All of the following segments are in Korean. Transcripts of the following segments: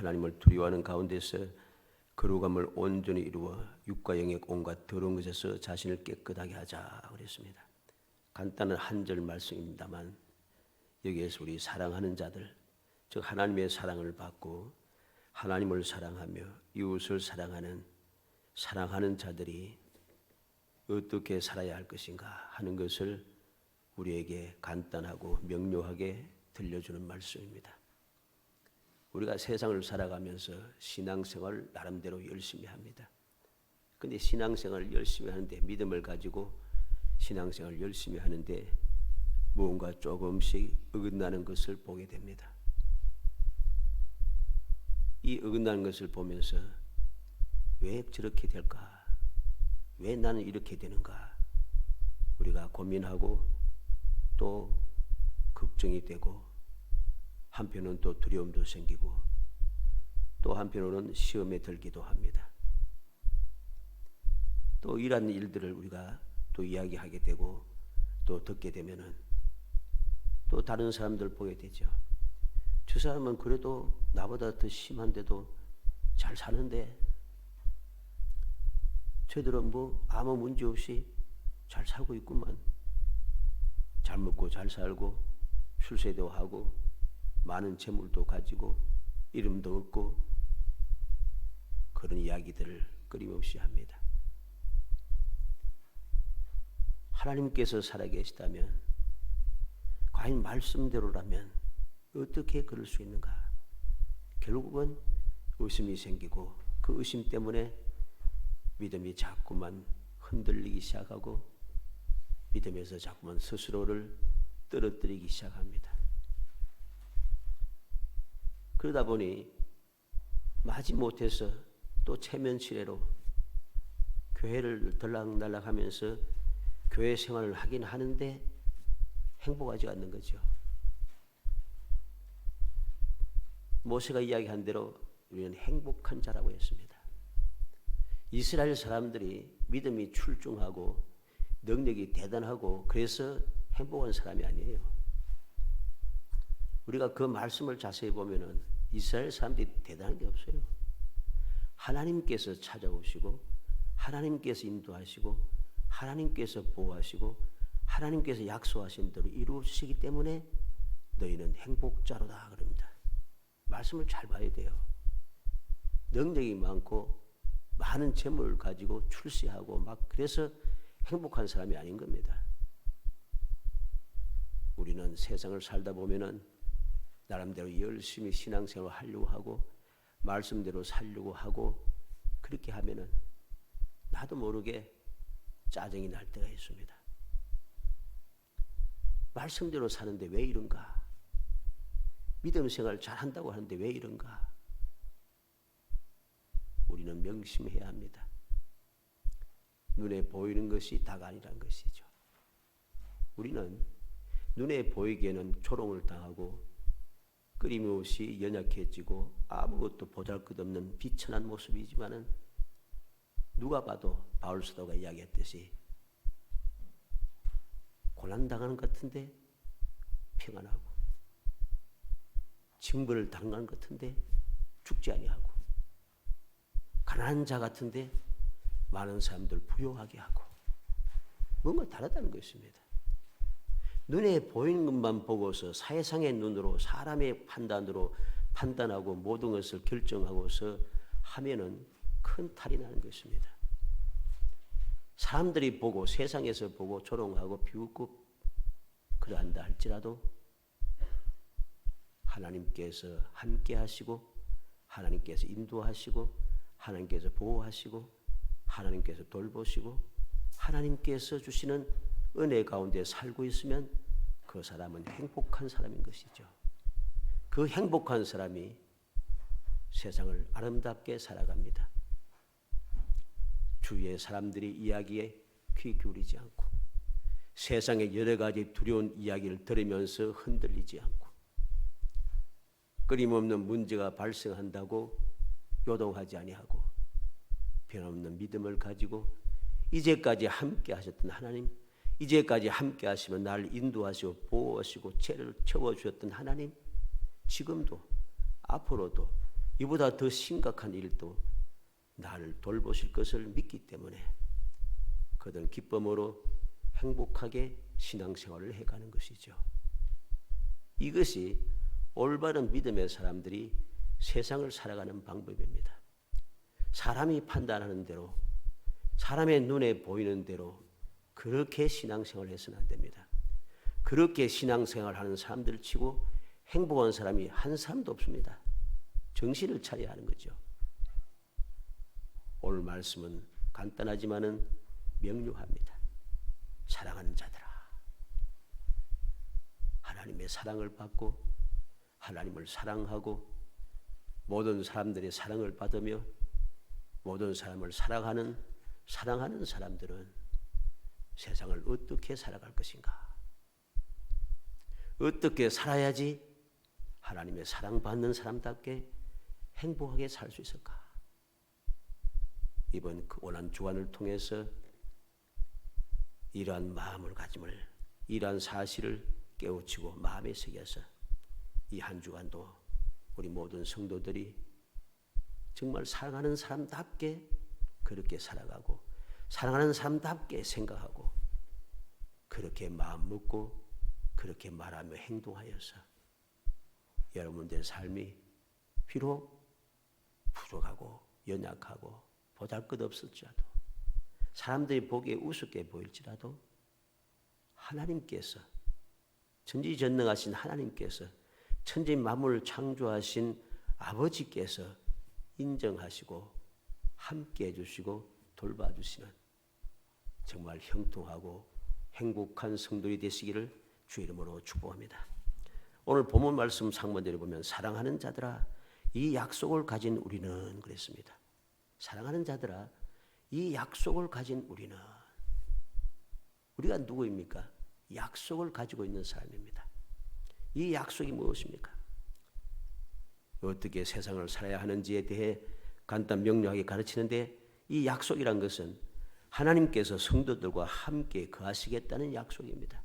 하나님을 두려워하는 가운데서 거룩함을 온전히 이루어 육과 영의 온갖 더러운 것에서 자신을 깨끗하게 하자 그랬습니다. 간단한 한 절 말씀입니다만 여기에서 우리 사랑하는 자들, 즉 하나님의 사랑을 받고 하나님을 사랑하며 이웃을 사랑하는 자들이 어떻게 살아야 할 것인가 하는 것을 우리에게 간단하고 명료하게 들려주는 말씀입니다. 우리가 세상을 살아가면서 신앙생활을 나름대로 열심히 합니다. 그런데 신앙생활을 열심히 하는데, 믿음을 가지고 신앙생활을 열심히 하는데 무언가 조금씩 어긋나는 것을 보게 됩니다. 이 어긋나는 것을 보면서 왜 저렇게 될까? 왜 나는 이렇게 되는가? 우리가 고민하고 또 걱정이 되고, 한편은 또 두려움도 생기고, 또 한편으로는 시험에 들기도 합니다. 또 이러한 일들을 우리가 또 이야기하게 되고 또 듣게 되면은 또 다른 사람들 보게 되죠. 저 사람은 그래도 나보다 더 심한데도 잘 사는데, 저들은 뭐 아무 문제 없이 잘 살고 있구만. 잘 먹고 잘 살고 출세도 하고 많은 재물도 가지고 이름도 얻고, 그런 이야기들을 끊임없이 합니다. 하나님께서 살아계시다면, 과연 말씀대로라면 어떻게 그럴 수 있는가? 결국은 의심이 생기고, 그 의심 때문에 믿음이 자꾸만 흔들리기 시작하고 믿음에서 자꾸만 스스로를 떨어뜨리기 시작합니다. 그러다 보니 마지못해서 또 체면치레로 교회를 들락날락하면서 교회 생활을 하긴 하는데 행복하지 않는 거죠. 모세가 이야기한 대로 우리는 행복한 자라고 했습니다. 이스라엘 사람들이 믿음이 출중하고 능력이 대단하고 그래서 행복한 사람이 아니에요. 우리가 그 말씀을 자세히 보면은 이스라엘 사람들이 대단한 게 없어요. 하나님께서 찾아오시고 하나님께서 인도하시고 하나님께서 보호하시고 하나님께서 약속하신 대로 이루어지시기 때문에 너희는 행복자로다 그럽니다. 말씀을 잘 봐야 돼요. 능력이 많고 많은 재물을 가지고 출세하고 막 그래서 행복한 사람이 아닌 겁니다. 우리는 세상을 살다 보면은 나름대로 열심히 신앙생활을 하려고 하고 말씀대로 살려고 하고, 그렇게 하면은 나도 모르게 짜증이 날 때가 있습니다. 말씀대로 사는데 왜 이런가? 믿음 생활 잘한다고 하는데 왜 이런가? 우리는 명심해야 합니다. 눈에 보이는 것이 다가 아니란 것이죠. 우리는 눈에 보이기에는 조롱을 당하고 끊임없이 연약해지고 아무것도 보잘것없는 비천한 모습이지만은, 누가 봐도 바울 사도가 이야기했듯이 고난당하는 것 같은데 평안하고, 징벌을 당하는 것 같은데 죽지 아니하고, 가난한 자 같은데 많은 사람들 부유하게 하고, 뭔가 다르다는 것입니다. 눈에 보이는 것만 보고서 세상의 눈으로 사람의 판단으로 판단하고 모든 것을 결정하고서 하면은 큰 탈이 나는 것입니다. 사람들이 보고 세상에서 보고 조롱하고 비웃고 그러한다 할지라도 하나님께서 함께 하시고 하나님께서 인도하시고 하나님께서 보호하시고 하나님께서 돌보시고 하나님께서 주시는 은혜 가운데 살고 있으면 그 사람은 행복한 사람인 것이죠. 그 행복한 사람이 세상을 아름답게 살아갑니다. 주위의 사람들이 이야기에 귀 기울이지 않고 세상의 여러 가지 두려운 이야기를 들으면서 흔들리지 않고 끊임없는 문제가 발생한다고 요동하지 아니하고 변함없는 믿음을 가지고 이제까지 함께 하셨던 하나님, 이제까지 함께 하시면 나를 인도하시고 보호하시고 죄를 채워주셨던 하나님, 지금도 앞으로도 이보다 더 심각한 일도 나를 돌보실 것을 믿기 때문에 그들은 기쁨으로 행복하게 신앙생활을 해가는 것이죠. 이것이 올바른 믿음의 사람들이 세상을 살아가는 방법입니다. 사람이 판단하는 대로, 사람의 눈에 보이는 대로 그렇게 신앙생활을 해서는 안 됩니다. 그렇게 신앙생활하는 사람들 치고 행복한 사람이 한 사람도 없습니다. 정신을 차려야 하는 거죠. 오늘 말씀은 간단하지만은 명료합니다. 사랑하는 자들아, 하나님의 사랑을 받고 하나님을 사랑하고 모든 사람들의 사랑을 받으며 모든 사람을 사랑하는 사람들은 세상을 어떻게 살아갈 것인가? 어떻게 살아야지 하나님의 사랑받는 사람답게 행복하게 살 수 있을까? 이번 고난 주간을 통해서 이러한 마음을 가짐을, 이러한 사실을 깨우치고 마음에 새겨서 이 한 주간도 우리 모든 성도들이 정말 사랑하는 사람답게 그렇게 살아가고 사랑하는 사람답게 생각하고 그렇게 마음 먹고 그렇게 말하며 행동하여서 여러분들의 삶이 비록 부족하고 연약하고 보잘것없을지라도 사람들이 보기에 우습게 보일지라도 하나님께서 전지전능하신 하나님께서 천지 만물을 창조하신 아버지께서 인정하시고 함께해 주시고 돌봐주시는 정말 형통하고 행복한 성도들이 되시기를 주의 이름으로 축복합니다. 오늘 본문 말씀 상반절에 보면 사랑하는 자들아 이 약속을 가진 우리는 그랬습니다. 사랑하는 자들아 이 약속을 가진 우리는, 우리가 누구입니까? 약속을 가지고 있는 사람입니다. 이 약속이 무엇입니까? 어떻게 세상을 살아야 하는지에 대해 간단 명료하게 가르치는데 이 약속이란 것은 하나님께서 성도들과 함께 거하시겠다는 약속입니다.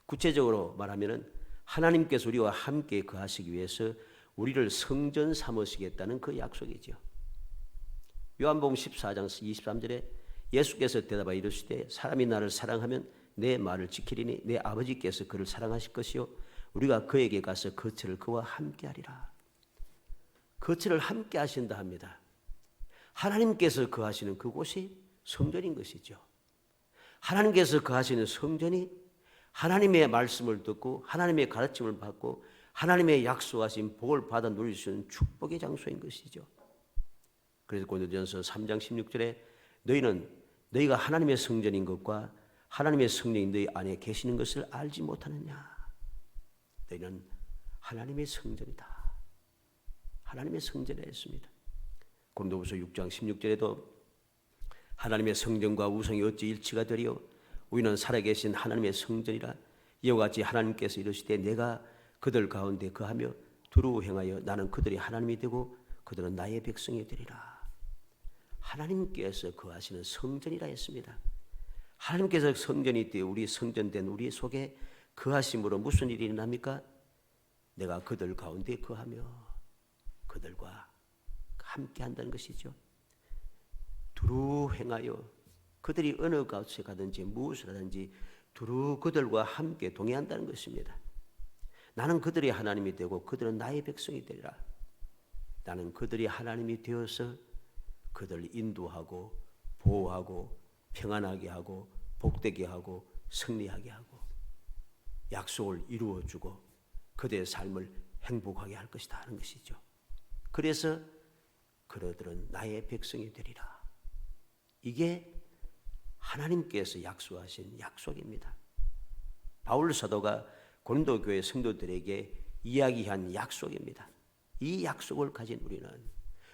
구체적으로 말하면 하나님께서 우리와 함께 거하시기 위해서 우리를 성전 삼으시겠다는 그 약속이죠. 요한복음 14장 23절에 예수께서 대답하여 이르시되 사람이 나를 사랑하면 내 말을 지키리니 내 아버지께서 그를 사랑하실 것이요 우리가 그에게 가서 거처를 그와 함께 하리라. 거처를 함께 하신다 합니다. 하나님께서 거하시는 그곳이 성전인 것이죠. 하나님께서 거하시는 성전이 하나님의 말씀을 듣고 하나님의 가르침을 받고 하나님의 약속하신 복을 받아 누릴 수 있는 축복의 장소인 것이죠. 그래서 고린도전서 3장 16절에 너희가 하나님의 성전인 것과 하나님의 성령이 너희 안에 계시는 것을 알지 못하느냐. 너희는 하나님의 성전이다. 하나님의 성전이라 했습니다. 고린도후서 6장 16절에도 하나님의 성전과 우상이 어찌 일치가 되리요 우리는 살아계신 하나님의 성전이라 이와 같이 하나님께서 이르시되 내가 그들 가운데 거하며 두루 행하여 나는 그들이 하나님이 되고 그들은 나의 백성이 되리라. 하나님께서 거하시는 성전이라 했습니다. 하나님께서 성전이 되어 우리 성전된 우리 속에 거하심으로 무슨 일이 일어납니까? 내가 그들 가운데 거하며 그들과 함께 한다는 것이죠. 두루 행하여 그들이 어느 곳에 가든지 무엇을 하든지 두루 그들과 함께 동행한다는 것입니다. 나는 그들이 하나님이 되고 그들은 나의 백성이 되리라. 나는 그들이 하나님이 되어서 그들을 인도하고 보호하고 평안하게 하고 복되게 하고 승리하게 하고 약속을 이루어주고 그들의 삶을 행복하게 할 것이다 하는 것이죠. 그래서 그들은 나의 백성이 되리라. 이게 하나님께서 약속하신 약속입니다. 바울 사도가 고린도 교회 성도들에게 이야기한 약속입니다. 이 약속을 가진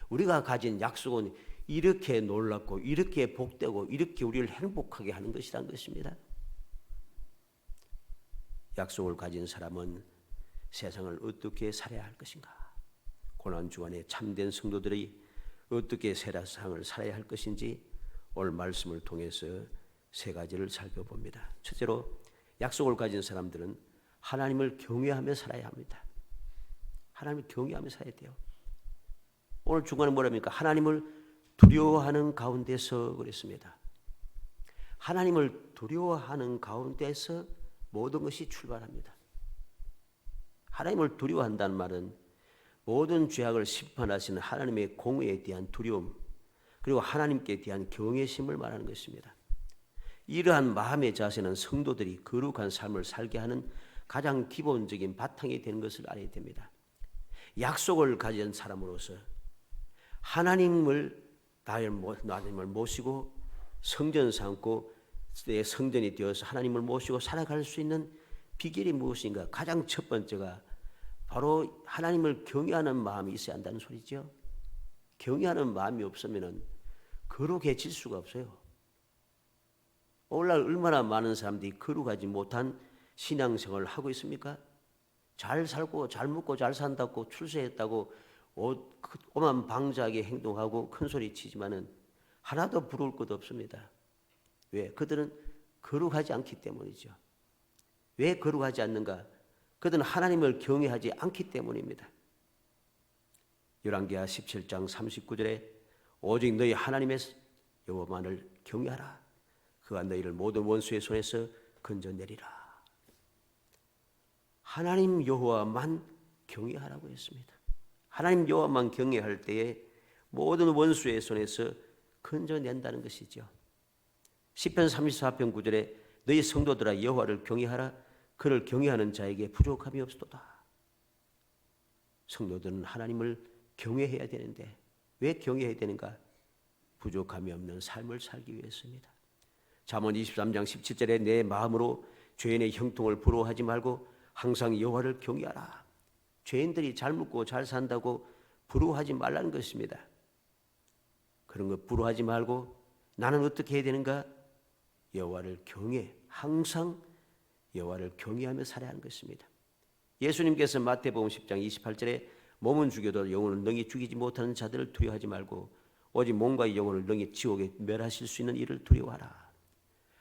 우리가 가진 약속은 이렇게 놀랍고 이렇게 복되고 이렇게 우리를 행복하게 하는 것이란 것입니다. 약속을 가진 사람은 세상을 어떻게 살아야 할 것인가? 고난주간에 참된 성도들이 어떻게 세상을 살아야 할 것인지 오늘 말씀을 통해서 세 가지를 살펴봅니다. 첫째로 약속을 가진 사람들은 하나님을 경외하며 살아야 합니다. 하나님을 경외하며 살아야 돼요. 오늘 중간에 뭐랍니까? 하나님을 두려워하는 가운데서 그랬습니다. 하나님을 두려워하는 가운데서 모든 것이 출발합니다. 하나님을 두려워한다는 말은 모든 죄악을 심판하시는 하나님의 공의에 대한 두려움, 그리고 하나님께 대한 경외심을 말하는 것입니다. 이러한 마음의 자세는 성도들이 거룩한 삶을 살게 하는 가장 기본적인 바탕이 되는 것을 알아야 됩니다. 약속을 가진 사람으로서 하나님을 모시고 성전 삼고 내 성전이 되어서 하나님을 모시고 살아갈 수 있는 비결이 무엇인가? 가장 첫 번째가 바로 하나님을 경외하는 마음이 있어야 한다는 소리죠. 경외하는 마음이 없으면 거룩해질 수가 없어요. 오늘날 얼마나 많은 사람들이 거룩하지 못한 신앙생활을 하고 있습니까? 잘 살고 잘 먹고 잘 산다고 출세했다고 오만 방자하게 행동하고 큰소리 치지만은 하나도 부러울 것 없습니다. 왜? 그들은 거룩하지 않기 때문이죠. 왜 거룩하지 않는가? 그들은 하나님을 경외하지 않기 때문입니다. 열왕기하 17장 39절에 오직 너희 하나님의 여호와만을 경외하라. 그가 너희를 모든 원수의 손에서 건져내리라. 하나님 여호와만 경외하라고 했습니다. 하나님 여호와만 경외할 때에 모든 원수의 손에서 건져낸다는 것이죠. 시편 34편 9절에 너희 성도들아 여호와를 경외하라. 그를 경외하는 자에게 부족함이 없도다. 성도들은 하나님을 경외해야 되는데 왜 경외해야 되는가? 부족함이 없는 삶을 살기 위해서입니다. 잠언 23장 17절에 내 마음으로 죄인의 형통을 부러워하지 말고 항상 여호와를 경외하라. 죄인들이 잘 먹고 잘 산다고 부러워하지 말라는 것입니다. 그런 거 부러워하지 말고 나는 어떻게 해야 되는가? 여호와를 경외, 항상 여호와를 경외하며 살아야 하는 것입니다. 예수님께서 마태복음 10장 28절에 몸은 죽여도 영혼을 능히 죽이지 못하는 자들을 두려워하지 말고 오직 몸과 영혼을 능히 지옥에 멸하실 수 있는 이를 두려워하라.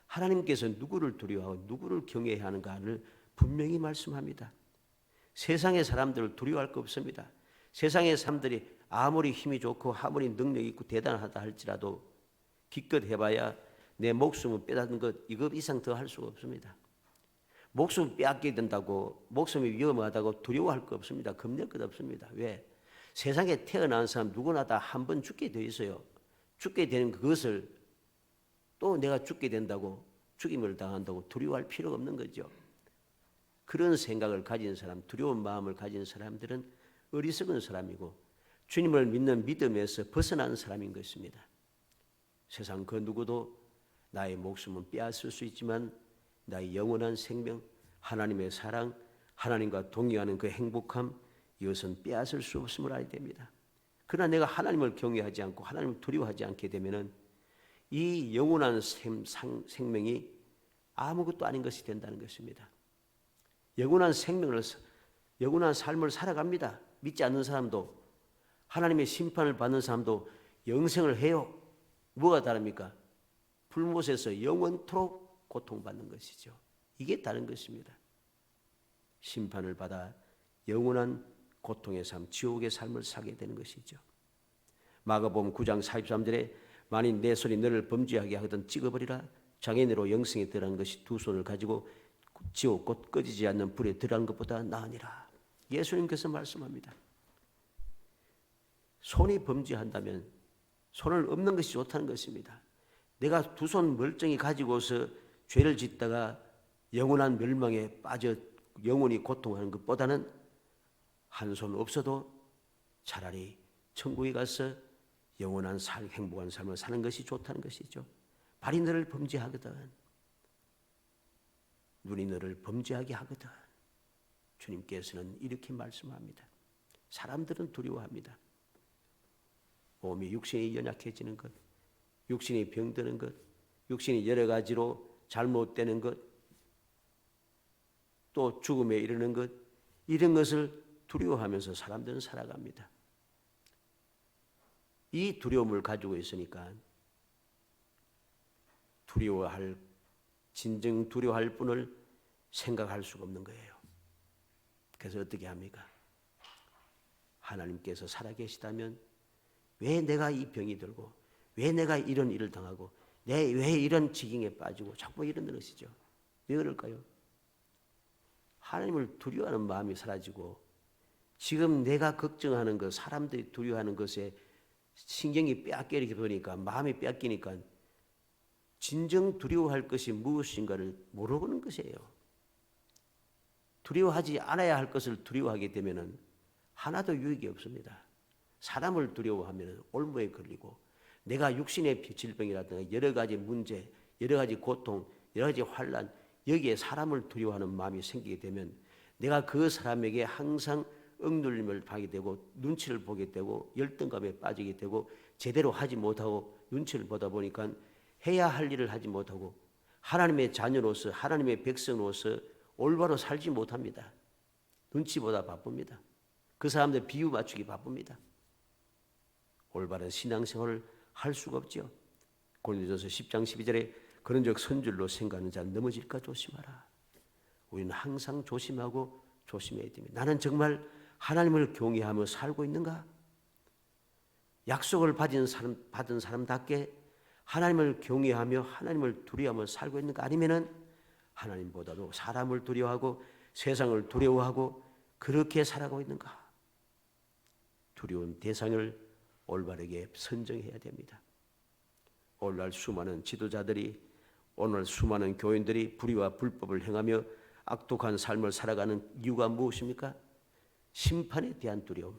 하나님께서 누구를 두려워하고 누구를 경외해야 하는가를 분명히 말씀합니다. 세상의 사람들을 두려워할 거 없습니다. 세상의 사람들이 아무리 힘이 좋고 아무리 능력이 있고 대단하다 할지라도 기껏 해봐야 내 목숨을 빼앗는 것 이거 이상 더 할 수가 없습니다. 목숨 빼앗게 된다고 목숨이 위험하다고 두려워할 거 없습니다. 겁낼 것 없습니다. 왜? 세상에 태어난 사람 누구나 다 한 번 죽게 돼 있어요. 죽게 되는 그것을 또 내가 죽게 된다고 죽임을 당한다고 두려워할 필요가 없는 거죠. 그런 생각을 가진 사람, 두려운 마음을 가진 사람들은 어리석은 사람이고 주님을 믿는 믿음에서 벗어난 사람인 것입니다. 세상 그 누구도 나의 목숨은 빼앗을 수 있지만 나의 영원한 생명, 하나님의 사랑, 하나님과 동의하는 그 행복함, 이것은 빼앗을 수 없음을 알아야 됩니다. 그러나 내가 하나님을 경외하지 않고 하나님을 두려워하지 않게 되면은 이 영원한 생명이 아무것도 아닌 것이 된다는 것입니다. 영원한 삶을 살아갑니다. 믿지 않는 사람도 하나님의 심판을 받는 사람도 영생을 해요. 뭐가 다릅니까? 불못에서 영원토록 고통받는 것이죠. 이게 다른 것입니다. 심판을 받아 영원한 고통의 삶, 지옥의 삶을 살게 되는 것이죠. 마가복음 9장 43절에 만일 내 손이 너를 범죄하게 하거든 찍어버리라. 장애인으로 영생에 들어가는 것이 두 손을 가지고 지옥 곧 꺼지지 않는 불에 들어가는 것보다 나으니라. 예수님께서 말씀합니다. 손이 범죄한다면 손을 없는 것이 좋다는 것입니다. 내가 두 손 멀쩡히 가지고서 죄를 짓다가 영원한 멸망에 빠져 영원히 고통하는 것보다는 한 손 없어도 차라리 천국에 가서 영원한 행복한 삶을 사는 것이 좋다는 것이죠. 발이 너를 범죄하거든, 눈이 너를 범죄하게 하거든. 주님께서는 이렇게 말씀합니다. 사람들은 두려워합니다. 몸이 육신이 연약해지는 것, 육신이 병드는 것, 육신이 여러 가지로 잘못되는 것, 또 죽음에 이르는 것, 이런 것을 두려워하면서 사람들은 살아갑니다. 이 두려움을 가지고 있으니까 진정 두려워할 분을 생각할 수가 없는 거예요. 그래서 어떻게 합니까? 하나님께서 살아계시다면 왜 내가 이 병이 들고, 왜 내가 이런 일을 당하고, 왜 이런 지경에 빠지고 자꾸 이런다는 것이죠. 왜 그럴까요? 하나님을 두려워하는 마음이 사라지고 지금 내가 걱정하는 것, 사람들이 두려워하는 것에 신경이 빼앗기게 보니까, 마음이 빼앗기니까 진정 두려워할 것이 무엇인가를 모르는 것이에요. 두려워하지 않아야 할 것을 두려워하게 되면 하나도 유익이 없습니다. 사람을 두려워하면 올무에 걸리고, 내가 육신의 질병이라든가 여러 가지 문제, 여러 가지 고통, 여러 가지 환난, 여기에 사람을 두려워하는 마음이 생기게 되면 내가 그 사람에게 항상 억눌림을 받게 되고, 눈치를 보게 되고, 열등감에 빠지게 되고, 제대로 하지 못하고 눈치를 보다 보니까 해야 할 일을 하지 못하고 하나님의 자녀로서, 하나님의 백성으로서 올바로 살지 못합니다. 눈치보다 바쁩니다. 그 사람들 비유 맞추기 바쁩니다. 올바른 신앙생활을 할 수가 없죠. 고린도전서 10장 12절에 그런즉 선줄로 생각하는 자는 넘어질까 조심하라. 우리는 항상 조심하고 조심해야 됩니다. 나는 정말 하나님을 경외하며 살고 있는가? 약속을 받은 사람답게 하나님을 경외하며 하나님을 두려워하며 살고 있는가? 아니면은 하나님보다도 사람을 두려워하고 세상을 두려워하고 그렇게 살아가고 있는가? 두려운 대상을 올바르게 선정해야 됩니다. 오늘날 수많은 지도자들이, 오늘 수많은 교인들이 불의와 불법을 행하며 악독한 삶을 살아가는 이유가 무엇입니까? 심판에 대한 두려움,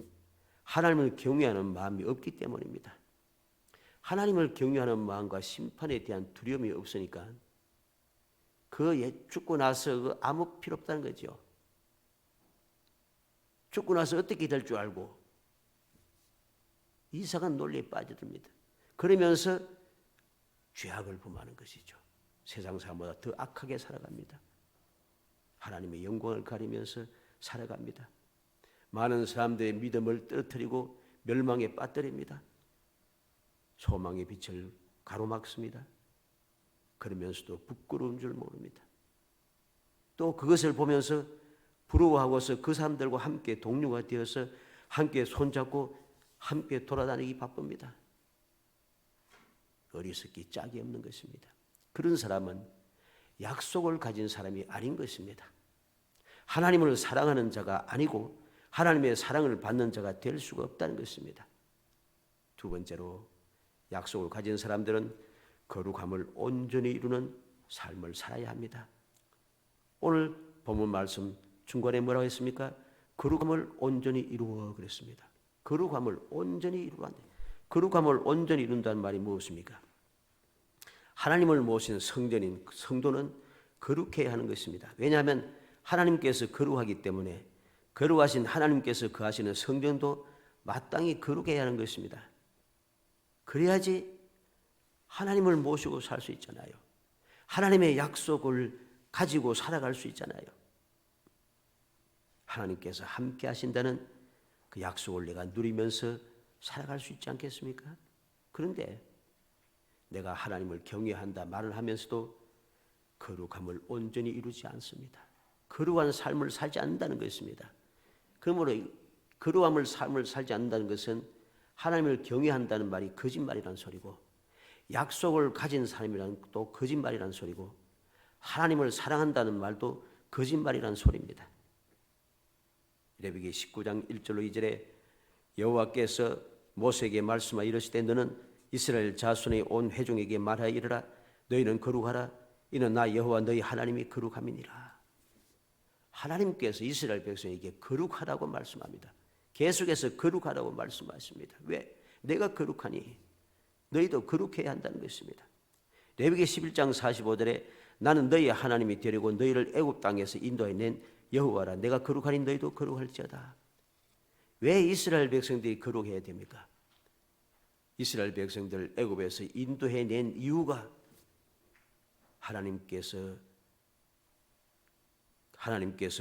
하나님을 경외하는 마음이 없기 때문입니다. 하나님을 경외하는 마음과 심판에 대한 두려움이 없으니까 죽고 나서 아무 필요 없다는 거죠. 죽고 나서 어떻게 될 줄 알고 이상한 논리에 빠져듭니다. 그러면서 죄악을 범하는 것이죠. 세상 사람보다 더 악하게 살아갑니다. 하나님의 영광을 가리면서 살아갑니다. 많은 사람들의 믿음을 떨어뜨리고 멸망에 빠뜨립니다. 소망의 빛을 가로막습니다. 그러면서도 부끄러운 줄 모릅니다. 또 그것을 보면서 부러워하고서 그 사람들과 함께 동료가 되어서 함께 손잡고 함께 돌아다니기 바쁩니다. 어리석기 짝이 없는 것입니다. 그런 사람은 약속을 가진 사람이 아닌 것입니다. 하나님을 사랑하는 자가 아니고 하나님의 사랑을 받는 자가 될 수가 없다는 것입니다. 두 번째로, 약속을 가진 사람들은 거룩함을 온전히 이루는 삶을 살아야 합니다. 오늘 본문 말씀 중간에 뭐라고 했습니까? 거룩함을 온전히 이루어 그랬습니다. 거룩함을 온전히 이루란다. 거룩함을 온전히 이룬다는 말이 무엇입니까? 하나님을 모신 성전인 성도는 거룩해야 하는 것입니다. 왜냐하면 하나님께서 거룩하기 때문에 거룩하신 하나님께서 거하시는 성전도 마땅히 거룩해야 하는 것입니다. 그래야지 하나님을 모시고 살 수 있잖아요. 하나님의 약속을 가지고 살아갈 수 있잖아요. 하나님께서 함께 하신다는 그 약속을 내가 누리면서 살아갈 수 있지 않겠습니까? 그런데 내가 하나님을 경외한다 말을 하면서도 거룩함을 온전히 이루지 않습니다. 거룩한 삶을 살지 않는다는 것입니다. 그러므로 거룩함을 삶을 살지 않는다는 것은 하나님을 경외한다는 말이 거짓말이라는 소리고, 약속을 가진 사람이란 또 거짓말이라는 소리고, 하나님을 사랑한다는 말도 거짓말이라는 소리입니다. 레위기 19장 1절로 2절에 여호와께서 모세에게 말씀하여 이르시되 너는 이스라엘 자손의 온 회중에게 말하여 이르라. 너희는 거룩하라. 이는 나 여호와 너희 하나님이 거룩함이니라. 하나님께서 이스라엘 백성에게 거룩하라고 말씀합니다. 계속해서 거룩하라고 말씀하십니다. 왜? 내가 거룩하니 너희도 거룩해야 한다는 것입니다. 레위기 11장 45절에 나는 너희 하나님이 되려고 너희를 애굽 땅에서 인도해 낸 여호와라. 내가 거룩하니 너희도 거룩할지어다. 왜 이스라엘 백성들이 거룩해야 됩니까? 이스라엘 백성들 애굽에서 인도해 낸 이유가 하나님께서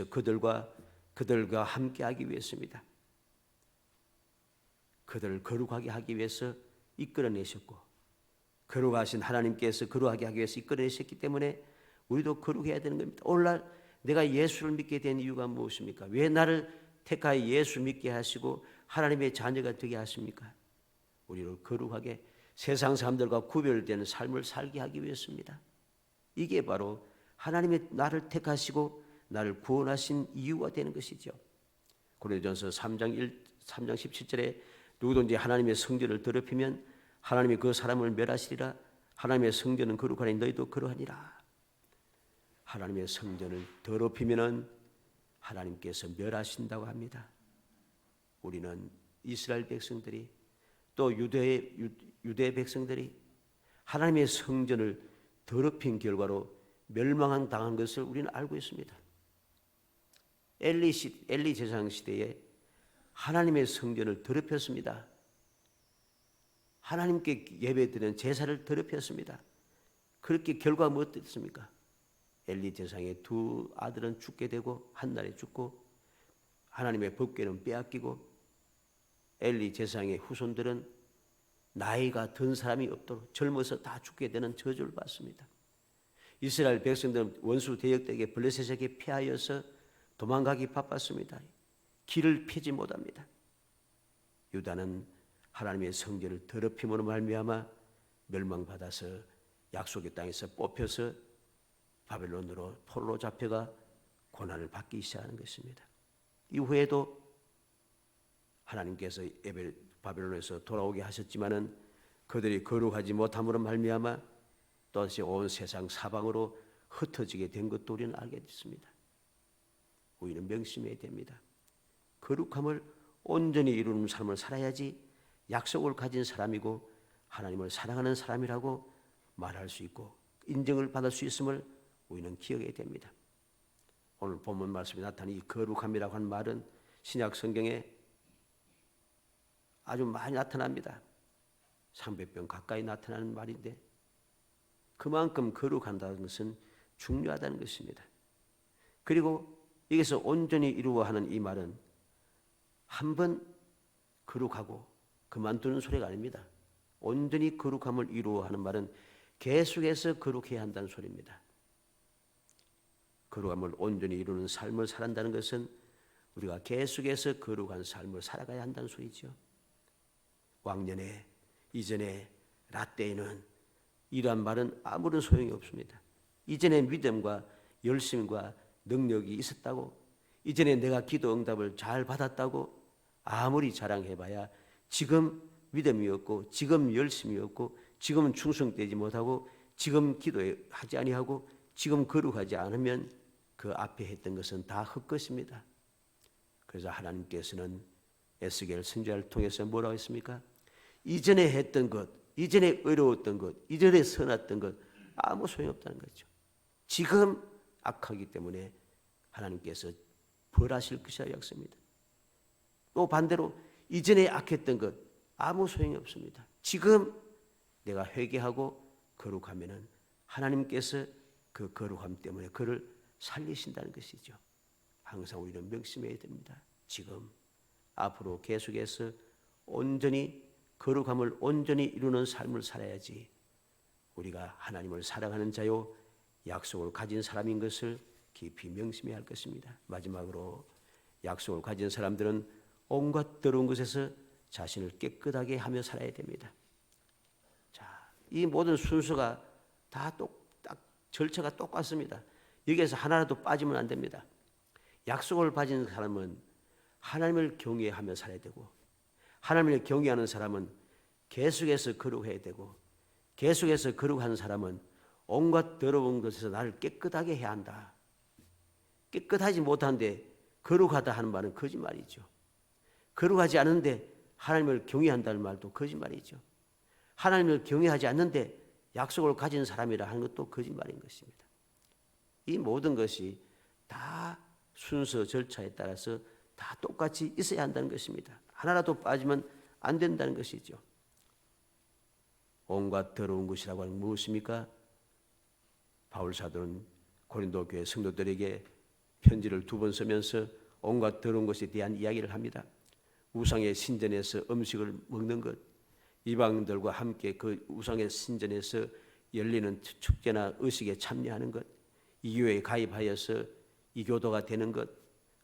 그들과 함께하기 위해서입니다. 그들을 거룩하게 하기 위해서 이끌어내셨고, 거룩하신 하나님께서 거룩하게 하기 위해서 이끌어내셨기 때문에 우리도 거룩해야 되는 겁니다. 오늘날 내가 예수를 믿게 된 이유가 무엇입니까? 왜 나를 택하여 예수 믿게 하시고 하나님의 자녀가 되게 하십니까? 우리를 거룩하게 세상 사람들과 구별되는 삶을 살게 하기 위해서입니다. 이게 바로 하나님의 나를 택하시고 나를 구원하신 이유가 되는 것이죠. 고린도전서 3장 17절에 누구든지 하나님의 성전을 더럽히면 하나님이 그 사람을 멸하시리라. 하나님의 성전은 거룩하니 너희도 그러하니라. 하나님의 성전을 더럽히면 하나님께서 멸하신다고 합니다. 우리는 이스라엘 백성들이 또 유대 백성들이 하나님의 성전을 더럽힌 결과로 멸망당한 것을 우리는 알고 있습니다. 엘리 제사장 시대에 하나님의 성전을 더럽혔습니다. 하나님께 예배드리는 제사를 더럽혔습니다. 그렇게 결과가 무엇이었습니까? 엘리 제사장의 두 아들은 죽게 되고 한 날에 죽고 하나님의 법궤는 빼앗기고 엘리 제사장의 후손들은 나이가 든 사람이 없도록 젊어서 다 죽게 되는 저주를 받습니다. 이스라엘 백성들은 원수 대적에게 블레셋에게 피하여서 도망가기 바빴습니다. 길을 피지 못합니다. 유다는 하나님의 성전을 더럽힘으로 말미암아 멸망받아서 약속의 땅에서 뽑혀서 바벨론으로 포로로 잡혀가 고난을 받기 시작하는 것입니다. 이후에도 하나님께서 바벨론에서 돌아오게 하셨지만은 그들이 거룩하지 못함으로 말미암아 또다시 온 세상 사방으로 흩어지게 된 것도 우리는 알게 됐습니다. 우리는 명심해야 됩니다. 거룩함을 온전히 이루는 삶을 살아야지 약속을 가진 사람이고 하나님을 사랑하는 사람이라고 말할 수 있고 인정을 받을 수 있음을 우리는 기억해야 됩니다. 오늘 본문 말씀에 나타난 이 거룩함이라고 하는 말은 신약 성경에 아주 많이 나타납니다. 300번 가까이 나타나는 말인데 그만큼 거룩한다는 것은 중요하다는 것입니다. 그리고 여기서 온전히 이루어 하는 이 말은 한 번 거룩하고 그만두는 소리가 아닙니다. 온전히 거룩함을 이루어 하는 말은 계속해서 거룩해야 한다는 소리입니다. 거룩함을 온전히 이루는 삶을 살아간다는 것은 우리가 계속해서 거룩한 삶을 살아가야 한다는 소리죠. 왕년에 이전에 라떼에는 이러한 말은 아무런 소용이 없습니다. 이전에 믿음과 열심과 능력이 있었다고, 이전에 내가 기도 응답을 잘 받았다고 아무리 자랑해봐야 지금 믿음이 없고 지금 열심이 없고 지금은 충성되지 못하고 지금 기도하지 아니하고 지금 거룩하지 않으면 그 앞에 했던 것은 다 헛것입니다. 그래서 하나님께서는 에스겔 선지자를 통해서 뭐라고 했습니까? 이전에 했던 것, 이전에 의로웠던 것, 이전에 선했던 것 아무 소용없다는 거죠. 지금 악하기 때문에 하나님께서 벌하실 것이라 약속입니다. 또 반대로 이전에 악했던 것 아무 소용이 없습니다. 지금 내가 회개하고 거룩하면은 하나님께서 그 거룩함 때문에 그를 살리신다는 것이죠. 항상 우리는 명심해야 됩니다. 지금 앞으로 계속해서 온전히 거룩함을 온전히 이루는 삶을 살아야지 우리가 하나님을 사랑하는 자요 약속을 가진 사람인 것을 깊이 명심해야 할 것입니다. 마지막으로 약속을 가진 사람들은 온갖 더러운 것에서 자신을 깨끗하게 하며 살아야 됩니다. 자, 이 모든 순서가 다 딱 절차가 똑같습니다. 여기에서 하나라도 빠지면 안 됩니다. 약속을 가진 사람은 하나님을 경외하며 살아야 되고 하나님을 경외하는 사람은 계속해서 거룩해야 되고 계속해서 거룩한 사람은 온갖 더러운 것에서 나를 깨끗하게 해야 한다. 깨끗하지 못한데 거룩하다 하는 말은 거짓말이죠. 거룩하지 않은데 하나님을 경외한다는 말도 거짓말이죠. 하나님을 경외하지 않는데 약속을 가진 사람이라 하는 것도 거짓말인 것입니다. 이 모든 것이 다 순서 절차에 따라서 다 똑같이 있어야 한다는 것입니다. 하나라도 빠지면 안 된다는 것이죠. 온갖 더러운 것이라고 하는 무엇입니까? 바울 사도는 고린도 교회 성도들에게 편지를 2번 쓰면서 온갖 더러운 것에 대한 이야기를 합니다. 우상의 신전에서 음식을 먹는 것, 이방인들과 함께 그 우상의 신전에서 열리는 축제나 의식에 참여하는 것, 이 교회에 가입하여서 이교도가 되는 것,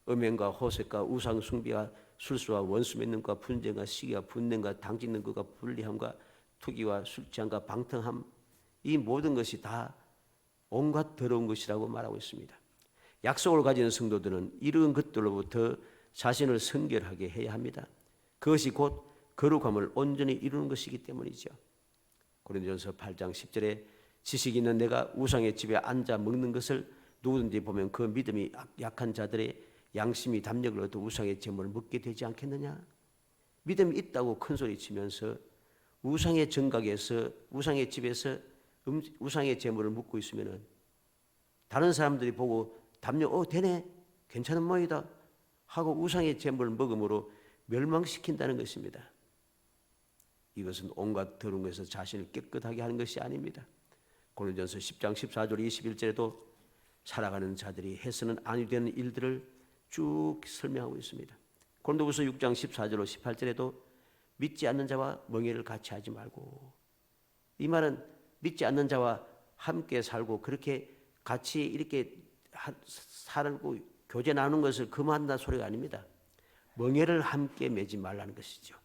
음행과 호색과 우상 숭배와 술수와 원수 맺는 것과 분쟁과 시기와 분냄과 당짓는 것과 불리함과 투기와 술 취함과 방탕함, 이 모든 것이 다 온갖 더러운 것이라고 말하고 있습니다. 약속을 가진 성도들은 이런 것들로부터 자신을 성결하게 해야 합니다. 그것이 곧 거룩함을 온전히 이루는 것이기 때문이죠. 고린도전서 8장 10절에 지식 있는 내가 우상의 집에 앉아 먹는 것을 누구든지 보면 그 믿음이 약한 자들의 양심이 담력을 얻어 우상의 제물을 먹게 되지 않겠느냐. 믿음이 있다고 큰소리치면서 우상의 정각에서 우상의 집에서 우상의 제물을 먹고 있으면 다른 사람들이 보고 담력 되네 괜찮은 모양이다 하고 우상의 제물을 먹음으로 멸망시킨다는 것입니다. 이것은 온갖 더러운 것에서 자신을 깨끗하게 하는 것이 아닙니다. 고린도전서 10장 14절 21절에도 살아가는 자들이 해서는 아니 되는 일들을 쭉 설명하고 있습니다. 고린도후서 6장 14절로 18절에도 믿지 않는 자와 멍에를 같이 하지 말고, 이 말은 믿지 않는 자와 함께 살고 그렇게 같이 이렇게 살고 교제 나누는 것을 금한다는 소리가 아닙니다. 멍에를 함께 매지 말라는 것이죠.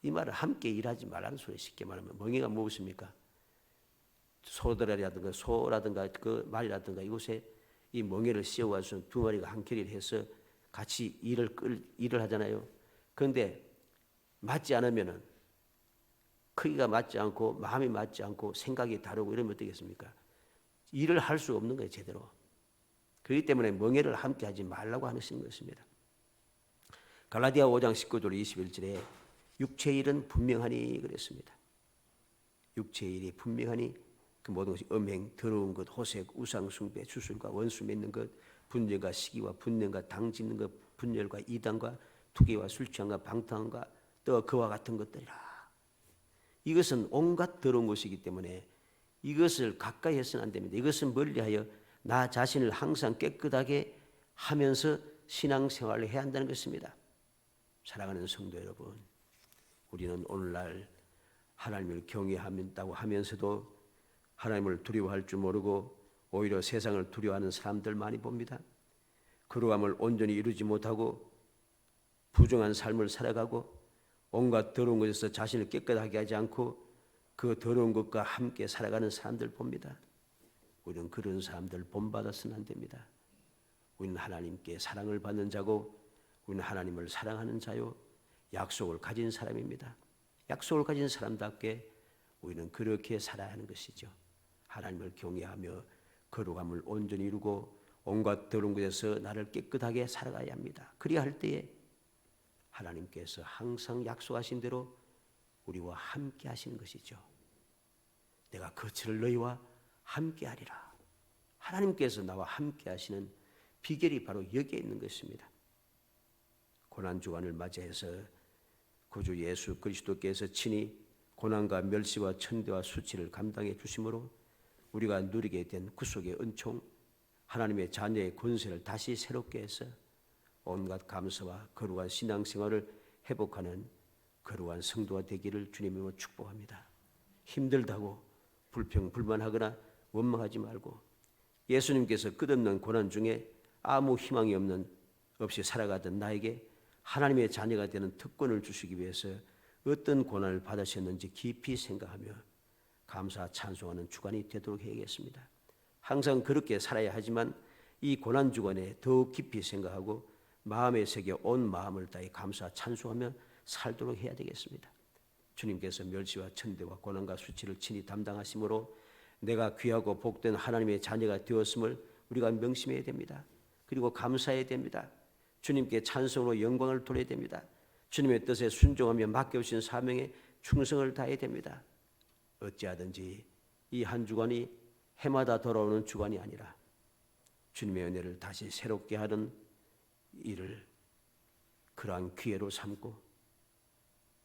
이 말은 함께 일하지 말라는 소리. 쉽게 말하면 멍에가 무엇입니까? 소들이라든가 소라든가 그 말이라든가 이곳에 이 멍에를 씌워가지고 두 마리가 한 결의를 해서 같이 일을 하잖아요. 그런데 맞지 않으면은 크기가 맞지 않고 마음이 맞지 않고 생각이 다르고 이러면 어떻겠습니까? 일을 할 수 없는 거예요, 제대로. 그렇기 때문에 멍에를 함께 하지 말라고 하는 것입니다. 갈라디아 5장 19절 21절에 육체의 일은 분명하니 그랬습니다. 육체의 일이 분명하니 그 모든 것이 음행, 더러운 것, 호색, 우상 숭배, 주술과 원수 맺는 것, 분쟁과 시기와 분냄과 당짓는 것, 분열과 이단과 투기와 술 취함과 방탕함과 또 그와 같은 것들이라. 이것은 온갖 더러운 것이기 때문에 이것을 가까이 해서는 안 됩니다. 이것은 멀리하여 나 자신을 항상 깨끗하게 하면서 신앙생활을 해야 한다는 것입니다. 사랑하는 성도 여러분, 우리는 오늘날 하나님을 경외한다고 하면서도 하나님을 두려워할 줄 모르고 오히려 세상을 두려워하는 사람들 많이 봅니다. 거룩함을 온전히 이루지 못하고 부정한 삶을 살아가고 온갖 더러운 것에서 자신을 깨끗하게 하지 않고 그 더러운 것과 함께 살아가는 사람들 봅니다. 우리는 그런 사람들 본받아서는 안 됩니다. 우리는 하나님께 사랑을 받는 자고 우리는 하나님을 사랑하는 자요 약속을 가진 사람입니다. 약속을 가진 사람답게 우리는 그렇게 살아야 하는 것이죠. 하나님을 경외하며 거룩함을 온전히 이루고 온갖 더러운 것에서 나를 깨끗하게 살아가야 합니다. 그리야 할 때에 하나님께서 항상 약속하신 대로 우리와 함께 하시는 것이죠. 내가 거처를 너희와 함께 하리라. 하나님께서 나와 함께 하시는 비결이 바로 여기에 있는 것입니다. 고난주간을 맞이해서 구주 예수 그리스도께서 친히 고난과 멸시와 천대와 수치를 감당해 주심으로 우리가 누리게 된 구속의 은총, 하나님의 자녀의 권세를 다시 새롭게 해서 온갖 감사와 거룩한 신앙생활을 회복하는 거룩한 성도가 되기를 주님으로 축복합니다. 힘들다고 불평불만하거나 원망하지 말고 예수님께서 끝없는 고난 중에 아무 희망이 없이 살아가던 나에게 하나님의 자녀가 되는 특권을 주시기 위해서 어떤 고난을 받으셨는지 깊이 생각하며 감사 찬송하는 주간이 되도록 해야겠습니다. 항상 그렇게 살아야 하지만 이 고난 주간에 더욱 깊이 생각하고 마음에 새겨 온 마음을 다해 감사 찬송하며 살도록 해야 되겠습니다. 주님께서 멸시와 천대와 고난과 수치를 친히 담당하심으로 내가 귀하고 복된 하나님의 자녀가 되었음을 우리가 명심해야 됩니다. 그리고 감사해야 됩니다. 주님께 찬송으로 영광을 돌려야 됩니다. 주님의 뜻에 순종하며 맡겨주신 사명에 충성을 다해야 됩니다. 어찌하든지 이 한 주간이 해마다 돌아오는 주간이 아니라 주님의 은혜를 다시 새롭게 하는 일을 그러한 기회로 삼고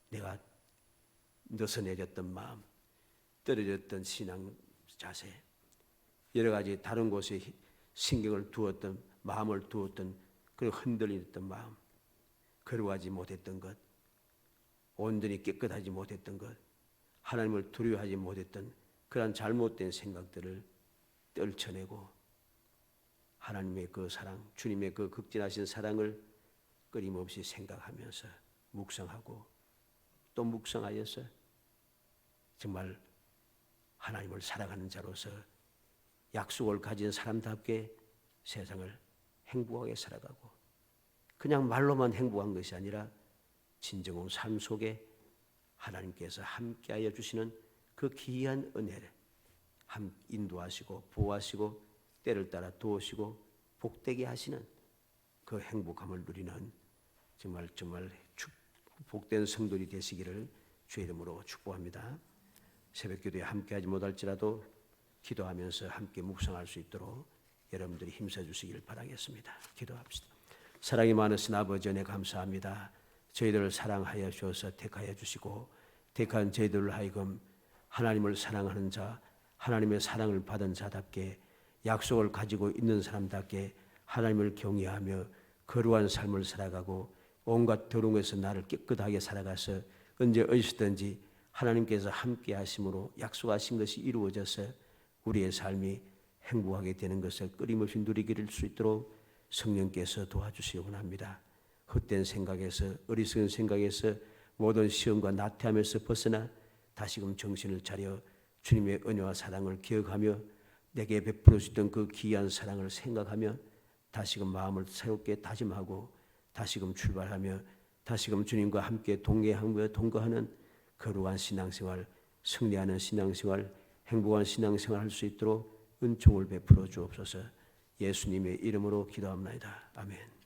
내가 느슨해졌던 마음, 떨어졌던 신앙 자세, 여러 가지 다른 곳에 신경을 두었던 마음을 두었던 그 흔들렸던 마음, 거룩하지 못했던 것, 온전히 깨끗하지 못했던 것, 하나님을 두려워하지 못했던 그러한 잘못된 생각들을 떨쳐내고 하나님의 그 사랑, 주님의 그 극진하신 사랑을 끊임없이 생각하면서 묵상하고 또 묵상하여서 정말 하나님을 사랑하는 자로서 약속을 가진 사람답게 세상을 행복하게 살아가고 그냥 말로만 행복한 것이 아니라 진정한 삶 속에 하나님께서 함께하여 주시는 그 귀한 은혜를 인도하시고 보호하시고 때를 따라 도우시고 복되게 하시는 그 행복함을 누리는 정말 복된 성도들이 되시기를 주의 이름으로 축복합니다. 새벽기도에 함께하지 못할지라도 기도하면서 함께 묵상할 수 있도록 여러분들이 힘써 주시기를 바라겠습니다. 기도합시다. 사랑이 많으신 아버지 은혜 감사합니다. 저희들을 사랑하여 주셔서 택하여 주시고 택한 저희들을 하여금 하나님을 사랑하는 자, 하나님의 사랑을 받은 자답게 약속을 가지고 있는 사람답게 하나님을 경외하며 거룩한 삶을 살아가고 온갖 더러운 것에서 나를 깨끗하게 살아가서 언제 어디서든지 하나님께서 함께 하심으로 약속하신 것이 이루어져서 우리의 삶이 행복하게 되는 것을 끊임없이 누리게 수 있도록 성령께서 도와주시기 원합니다. 헛된 생각에서 어리석은 생각에서 모든 시험과 나태함에서 벗어나 다시금 정신을 차려 주님의 은혜와 사랑을 기억하며 내게 베풀어 주던 그 귀한 사랑을 생각하며 다시금 마음을 새롭게 다짐하고 다시금 출발하며 다시금 주님과 함께 동행하며 동거하는 거룩한 신앙생활, 승리하는 신앙생활, 행복한 신앙생활 할 수 있도록 은총을 베풀어 주옵소서. 예수님의 이름으로 기도합니다. 아멘.